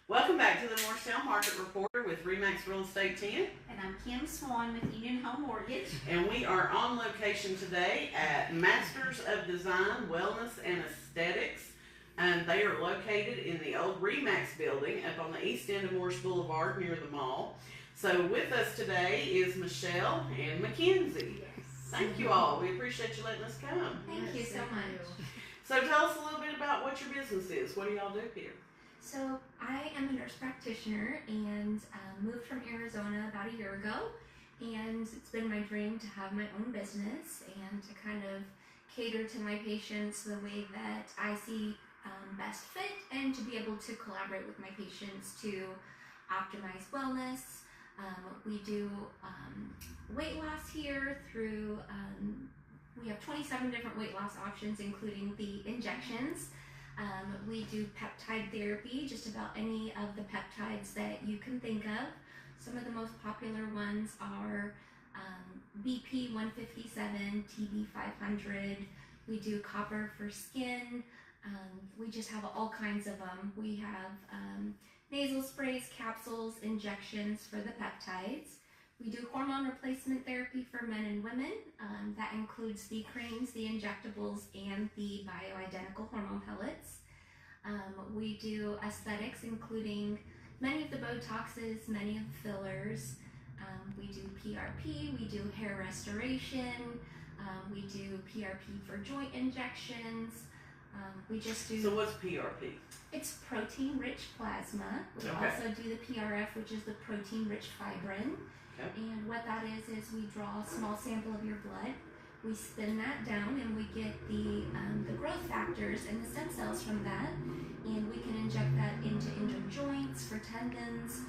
Welcome back to the Morristown Market Reporter with Remax Real Estate 10. And I'm Kim Swan with Union Home Mortgage. And we are on location today at Masters of Design, Wellness, and Aesthetics. And they are located in the old Remax building up on the east end of Morris Boulevard near the mall. So with us today is Michelle and Mackenzie. Yes. Thank you all. We appreciate you letting us come. Thank you so much. So tell us a little bit about what your business is. What do y'all do here? So I am a nurse practitioner and moved from Arizona about a year ago, and it's been my dream to have my own business and to kind of cater to my patients the way that I see best fit, and to be able to collaborate with my patients to optimize wellness. We do weight loss here through, we have 27 different weight loss options, including the injections. We do peptide therapy, just about any of the peptides that you can think of. Some of the most popular ones are BP 157, TB 500. We do copper for skin. We just have all kinds of them. We have nasal sprays, capsules, injections for the peptides. We do hormone replacement therapy for men and women. That includes the creams, the injectables, and the bioidentical hormone pellets. We do aesthetics, including many of the Botoxes, many of the fillers. We do PRP, we do hair restoration, we do PRP for joint injections. We just do... So what's PRP? It's protein-rich plasma. We also do the PRF, which is the protein-rich fibrin. Okay. And what that is we draw a small sample of your blood, we spin that down, and we get the growth factors and the stem cells from that, and we can inject that into injured joints for tendons,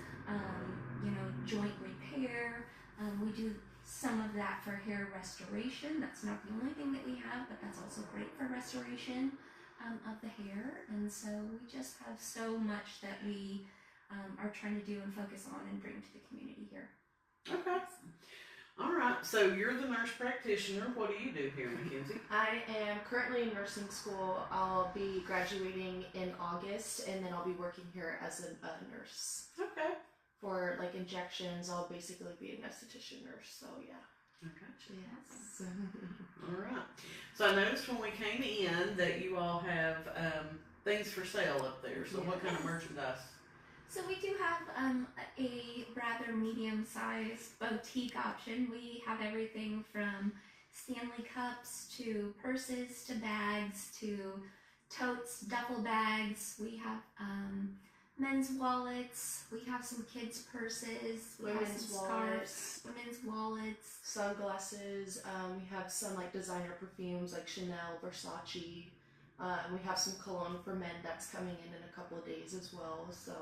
joint repair. We do some of that for hair restoration. That's not the only thing that we have, but that's also great for restoration of the hair. And so we just have so much that we are trying to do and focus on and bring to the community here. Okay. All right. So you're the nurse practitioner. What do you do here, Mackenzie? I am currently in nursing school. I'll be graduating in August, and then I'll be working here as a nurse. Okay. For like injections, I'll basically be an esthetician nurse. So yeah. Okay. Yes. All right. So I noticed when we came in that you all have things for sale up there. So what kind of merchandise? So we do have a rather medium-sized boutique option. We have everything from Stanley cups to purses to bags to totes, duffel bags. We have men's wallets. We have some kids' purses. We have Women's some scarves, women's wallets. Sunglasses. We have some like designer perfumes like Chanel, Versace. We have some cologne for men that's coming in a couple of days as well. So.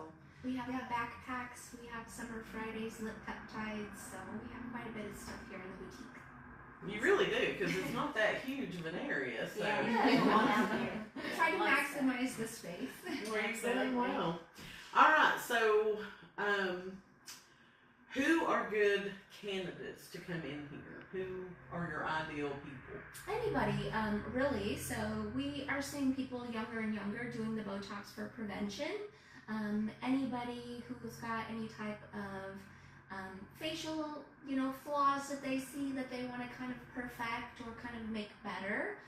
We have backpacks, we have Summer Fridays, lip peptides, so we have quite a bit of stuff here in the boutique. You really do, because it's not that huge of an area. So. Try to maximize the space. Well, you're doing well. All right, so who are good candidates to come in here? Who are your ideal people? Anybody, really. So we are seeing people younger and younger doing the Botox for prevention. Anybody who's got any type of facial, flaws that they see that they want to kind of perfect or kind of make better.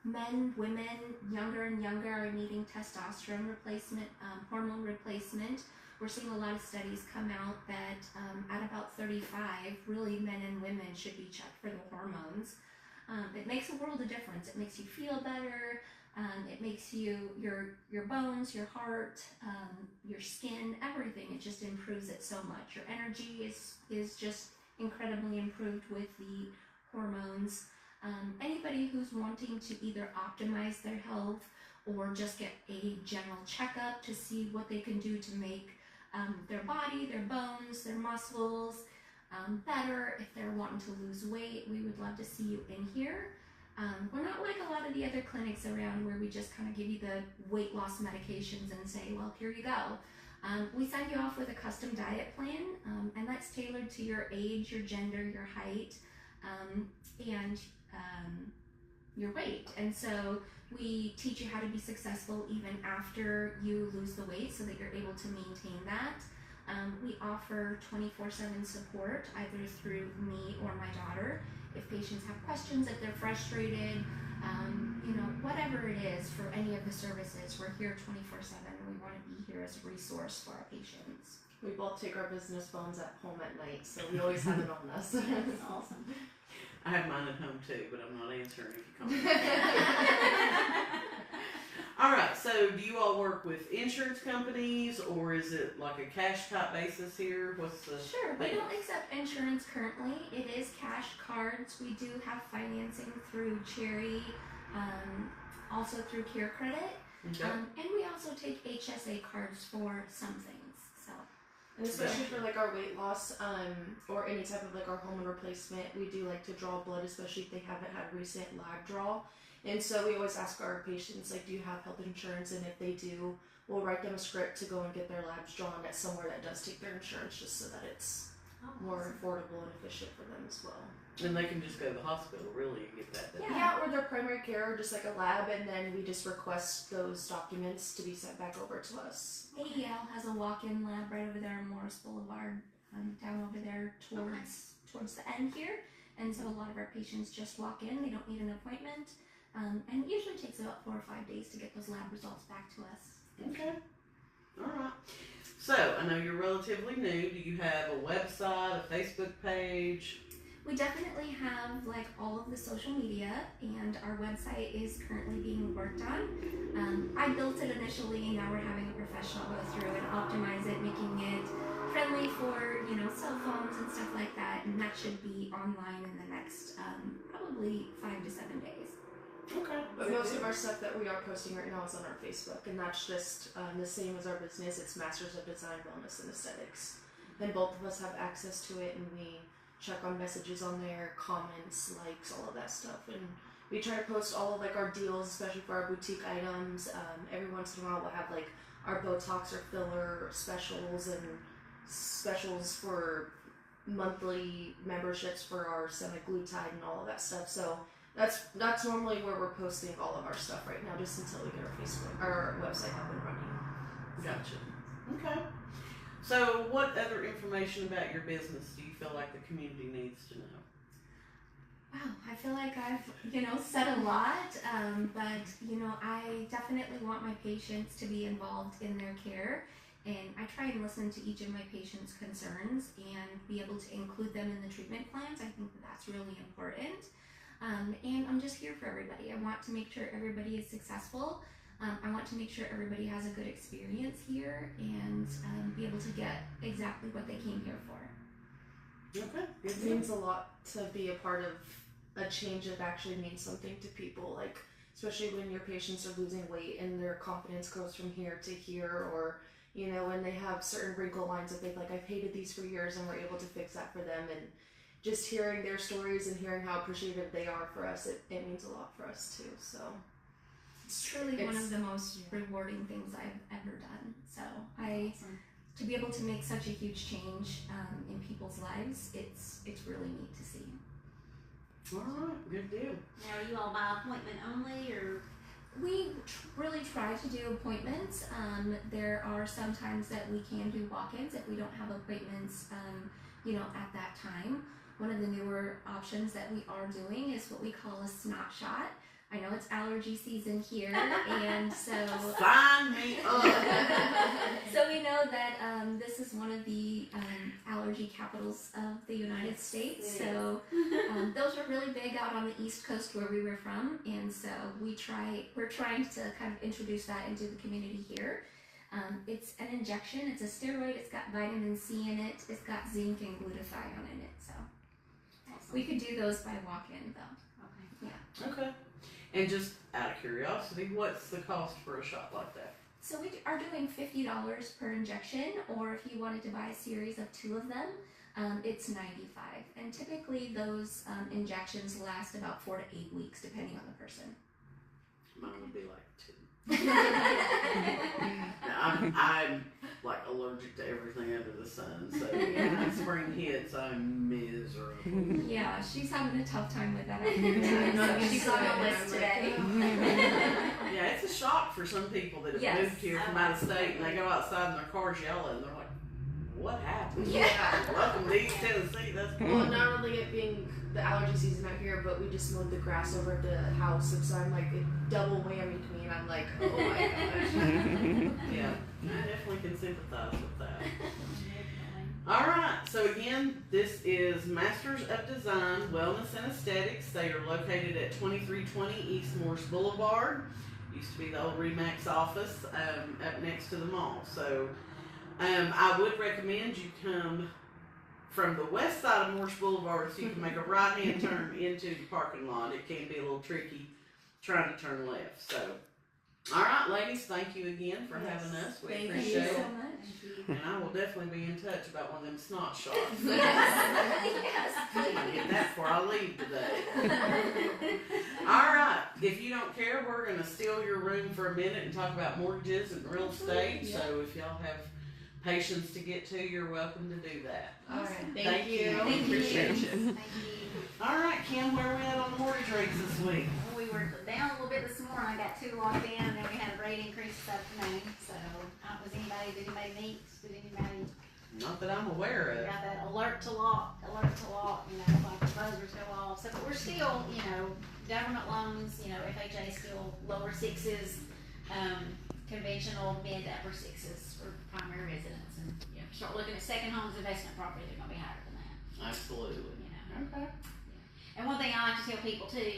Men, women, younger and younger are needing testosterone replacement, hormone replacement. We're seeing a lot of studies come out that at about 35, really men and women should be checked for the hormones. It makes a world of difference. It makes you feel better. It makes your bones, your heart, your skin, everything. It just improves it so much. Your energy is just incredibly improved with the hormones. Anybody who's wanting to either optimize their health or just get a general checkup to see what they can do to make their body, their bones, their muscles better. If they're wanting to lose weight, we would love to see you in here. We're not like a lot of the other clinics around where we just kind of give you the weight loss medications and say, well, here you go. We send you off with a custom diet plan, and that's tailored to your age, your gender, your height, and your weight. And so we teach you how to be successful even after you lose the weight so that you're able to maintain that. We offer 24/7 support either through me or my daughter. If patients have questions, if they're frustrated, whatever it is for any of the services, we're here 24/7 and we want to be here as a resource for our patients. We both take our business phones at home at night, so we always have it on us. That's awesome. I have mine at home too, but I'm not answering if you call me. All right, so do you all work with insurance companies, or is it like a cash type basis here? What's the Sure, we thing? don't accept insurance currently. It is cash cards. We do have financing through Cherry, also through Care Credit, Okay. and we also take HSA cards for some things. So And especially for like our weight loss, or any type of like our hormone replacement, we do like to draw blood, especially if they haven't had a recent lab draw. And so we always ask our patients, like, do you have health insurance? And if they do, we'll write them a script to go and get their labs drawn at somewhere that does take their insurance, just so that it's more affordable and efficient for them as well. And they can just go to the hospital, really, and get that done. Yeah. Or their primary care, or just like a lab, and then we just request those documents to be sent back over to us. AEL has a walk-in lab right over there on Morris Boulevard, down over there towards the end here. And so a lot of our patients just walk in; they don't need an appointment. And it usually takes about 4 or 5 days to get those lab results back to us. Okay. All right. So, I know you're relatively new. Do you have a website, a Facebook page? We definitely have like all of the social media, and our website is currently being worked on. I built it initially, and now we're having a professional go through and optimize it, making it friendly for cell phones and stuff like that. And that should be online in the next probably 5 to 7 days. Okay. But most of our stuff that we are posting right now is on our Facebook, and that's just the same as our business. It's Masters of Design, Wellness, and Aesthetics. And both of us have access to it, and we check on messages on there, comments, likes, all of that stuff. And we try to post all of like our deals, especially for our boutique items. Every once in a while we'll have like our Botox or filler specials, and specials for monthly memberships for our semaglutide and all of that stuff. So that's normally where we're posting all of our stuff right now, just until we get our Facebook or our website up and running. Gotcha. Okay. So, what other information about your business do you feel like the community needs to know? Wow, I feel like I've, said a lot, but, I definitely want my patients to be involved in their care, and I try and listen to each of my patients' concerns and be able to include them in the treatment plans. I think that's really important, and I'm just here for everybody. I want to make sure everybody is successful. I want to make sure everybody has a good experience here and be able to get exactly what they came here for. Okay. It means a lot to be a part of a change that actually means something to people, like especially when your patients are losing weight and their confidence goes from here to here, or when they have certain wrinkle lines that they've like, I've hated these for years, and we're able to fix that for them. And just hearing their stories and hearing how appreciative they are for us, it means a lot for us too. So it's truly one of the most rewarding things I've ever done. So to be able to make such a huge change in people's lives, it's really neat to see. All right, good deal. Now, are you all by appointment only, or? We really try to do appointments. There are some times that we can do walk-ins if we don't have appointments, at that time. One of the newer options that we are doing is what we call a snot shot. I know it's allergy season here, and so Sign me up. so we know that this is one of the allergy capitals of the United States. So those are really big out on the East Coast where we were from, and so we're trying to kind of introduce that into the community here. It's an injection. It's a steroid. It's got vitamin C in it. It's got zinc and glutathione in it. So we could do those by walk-in though. Okay. Yeah. Okay. And just out of curiosity, what's the cost for a shot like that? So we are doing $50 per injection, or if you wanted to buy a series of 2 of them, it's $95. And typically those injections last about 4 to 8 weeks, depending on the person. Mine would be like 2. No, like allergic to everything under the sun. So when spring hits, I'm miserable. Yeah, she's having a tough time with that. So she's on the list today. Yeah, it's a shock for some people that have Yes, moved here from out of state and they go outside and their car's yellow and they're like, what happened? Yeah. Welcome to East Tennessee. That's Well, not only it being the allergy season out here, but we just mowed the grass over at the house, and so I'm like, it double whammied me, and I'm like, oh my gosh. yeah, I definitely can sympathize with that. All right, so again, this is Masters of Design, Wellness and Aesthetics. They are located at 2320 East Morris Boulevard. Used to be the old Remax office up next to the mall. So I would recommend you come from the west side of Morris Boulevard so you can make a right-hand turn into the parking lot. It can be a little tricky trying to turn left. So, all right, ladies, thank you again for having us. We Thank appreciate you it. so much. And I will definitely be in touch about one of them snot shots. Yes, I'm gonna get that before I leave today. All right, if you don't care, we're gonna steal your room for a minute and talk about mortgages and real estate. So if y'all have patience to get to, you're welcome to do that. All right, Thank you. Thank you. Appreciate you. Thank you. All right, Kim, where are we at on the mortgage rates this week? We were down a little bit this morning. I got 2 locked in, and then we had a rate increase this afternoon. So, was anybody, did anybody meet? Did anybody Not that I'm aware of. got that alert to lock, like the buzzers go off. So, but we're still, government loans, FHA still lower sixes, conventional mid to upper sixes for primary residents. And, if you start looking at second homes, investment property, they're going to be higher than that. Absolutely. Okay. And one thing I like to tell people too,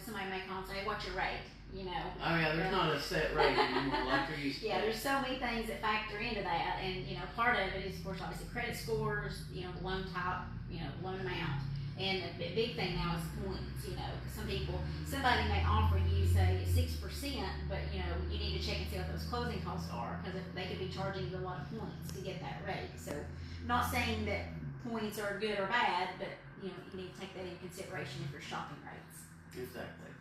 somebody may call and say, what's your rate? Oh yeah, there's not a set rate anymore like there used to be. Yeah, there's so many things that factor into that, and part of it is, of course, obviously credit scores, the loan type, loan amount, and the big thing now is points. Because somebody may offer you say 6%, but you need to check and see what those closing costs are, because they could be charging you a lot of points to get that rate. So, not saying that points are good or bad, but you need to take that into consideration if you're shopping rates. Exactly.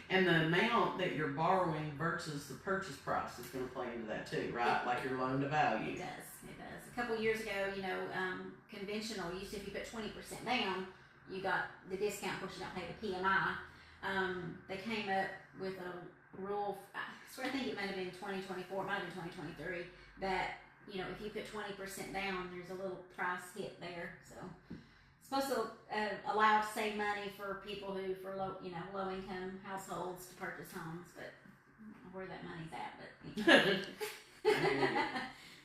And the amount that you're borrowing versus the purchase price is going to play into that too, right? Like your loan to value. It does. A couple years ago, conventional, used to, if you put 20% down, you got the discount, of course you don't pay the PMI. They came up with a rule, I think it might have been 2024, it might have been 2023, that, if you put 20% down, there's a little price hit there. So, supposed to allow to save money for people for low income households to purchase homes, but I don't know where that money's at, but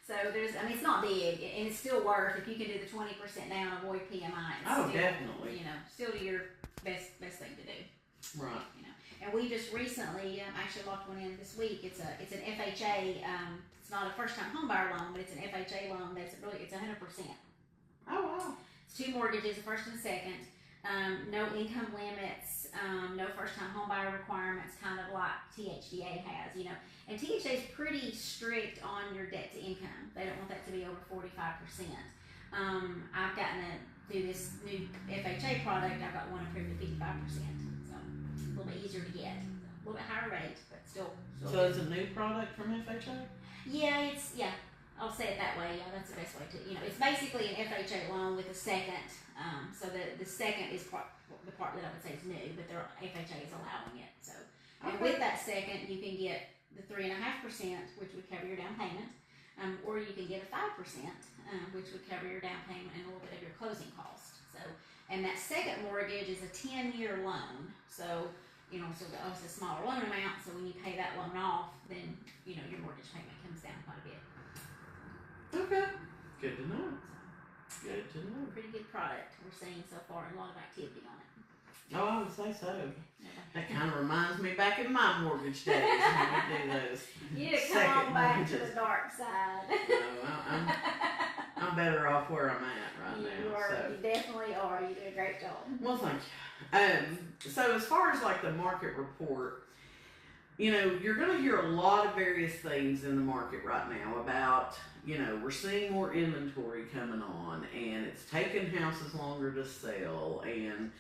so it's not big, and it's still worth, if you can do the 20% down, avoid PMI. It's still, definitely. Still do your best thing to do. Right. And we just recently actually locked one in this week. It's an FHA. It's not a first time home buyer loan, but it's an FHA loan. It's 100%. Oh wow. It's 2 mortgages, a first and second. No income limits, no first-time homebuyer requirements, kind of like THDA has, And THDA is pretty strict on your debt to income. They don't want that to be over 45%. I've gotten through this new FHA product, I've got one approved at 55%. So a little bit easier to get. A little bit higher rate, but still So it's a new product from FHA? Yeah, I'll say it that way. Yeah, that's the best way to. It's basically an FHA loan with a second. So the second is the part that I would say is new, but FHA is allowing it. So, and with that second, you can get the 3.5%, which would cover your down payment, or you can get a 5%, which would cover your down payment and a little bit of your closing cost. So, and that second mortgage is a 10-year loan. So, so it's a smaller loan amount. So when you pay that loan off, then your mortgage payment comes down quite a bit. Okay. Good to know. Good to know. Pretty good product we're seeing so far, and a lot of activity on it. Oh, I would say so. Yeah. That kind of reminds me back in my mortgage days when we do those. You need to come second on back to mortgages. the dark side. No, I'm better off where I'm at right You now. are, So. you definitely are. You do a great job. Well, thank you. So as far as like the market report, you're going to hear a lot of various things in the market right now about, we're seeing more inventory coming on and it's taking houses longer to sell. And,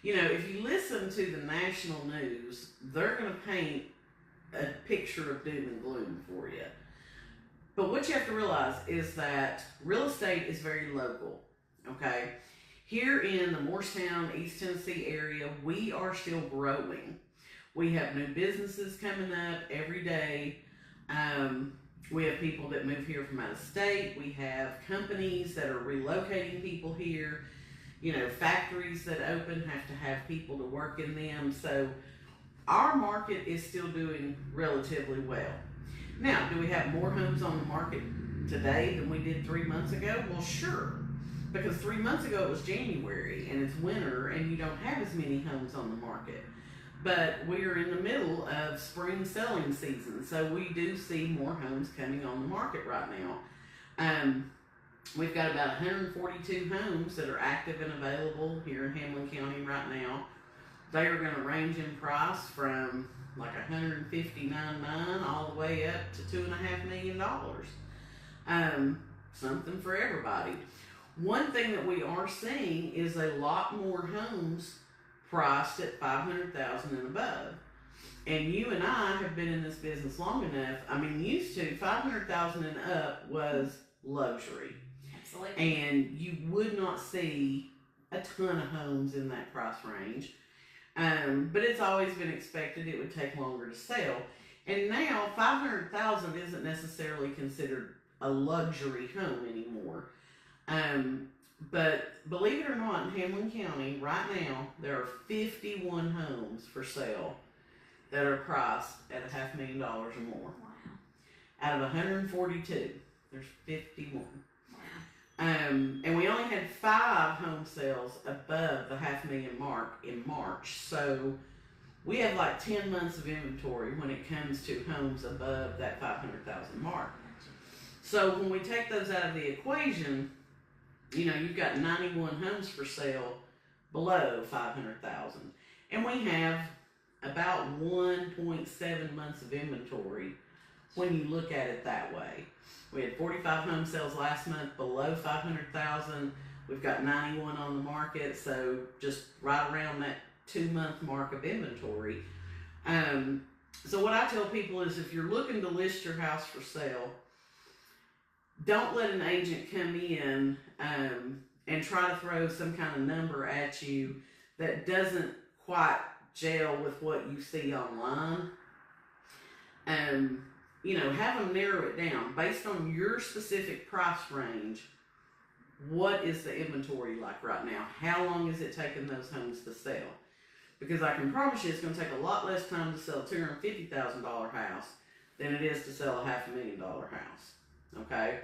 if you listen to the national news, they're going to paint a picture of doom and gloom for you. But what you have to realize is that real estate is very local, okay? Here in the Morristown, East Tennessee area, we are still growing. We have new businesses coming up every day. We have people that move here from out of state. We have companies that are relocating people here. You know, factories that open have to have people to work in them. So our market is still doing relatively well. Now, do we have more homes on the market today than we did 3 months ago? Well, sure. Because 3 months ago it was January and it's winter and you don't have as many homes on the market. But we're in the middle of spring selling season, so we do see more homes coming on the market right now. We've got about 142 homes that are active and available here in Hamlin County right now. They are going to range in price from like $159,900 all the way up to $2.5 million. Something for everybody. One thing that we are seeing is a lot more homes priced at $500,000 and above. And you and I have been in this business long enough. I mean, used to $500,000 and up was luxury. Absolutely. And you would not see a ton of homes in that price range. But it's always been expected it would take longer to sell. And now $500,000 isn't necessarily considered a luxury home anymore. But believe it or not, in Hamlin County right now there are 51 homes for sale that are priced at $500,000 or more. Wow. Out of 142, there's 51. Wow. And we only had 5 home sales above the $500,000 mark in March. So we have like 10 months of inventory when it comes to homes above that $500,000 mark. So when we take those out of the equation, you know, you've got 91 homes for sale below $500,000. And we have about 1.7 months of inventory when you look at it that way. We had 45 home sales last month below $500,000. We've got 91 on the market, so just right around that 2-month mark of inventory. So what I tell people is if you're looking to list your house for sale, don't let an agent come in and try to throw some kind of number at you that doesn't quite gel with what you see online. You know, have them narrow it down based on your specific price range. What is the inventory like right now? How long is it taking those homes to sell? Because I can promise you it's going to take a lot less time to sell a $250,000 house than it is to sell a $500,000 house. Okay?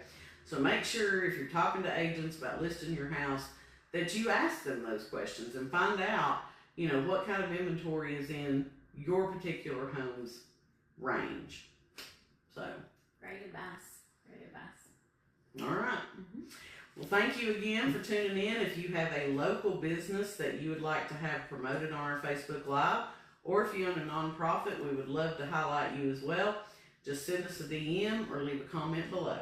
So make sure if you're talking to agents about listing your house that you ask them those questions and find out, you know, what kind of inventory is in your particular home's range. So. Great advice. Great advice. All right. Mm-hmm. Well, thank you again for tuning in. If you have a local business that you would like to have promoted on our Facebook Live, or if you own a nonprofit, we would love to highlight you as well. Just send us a DM or leave a comment below.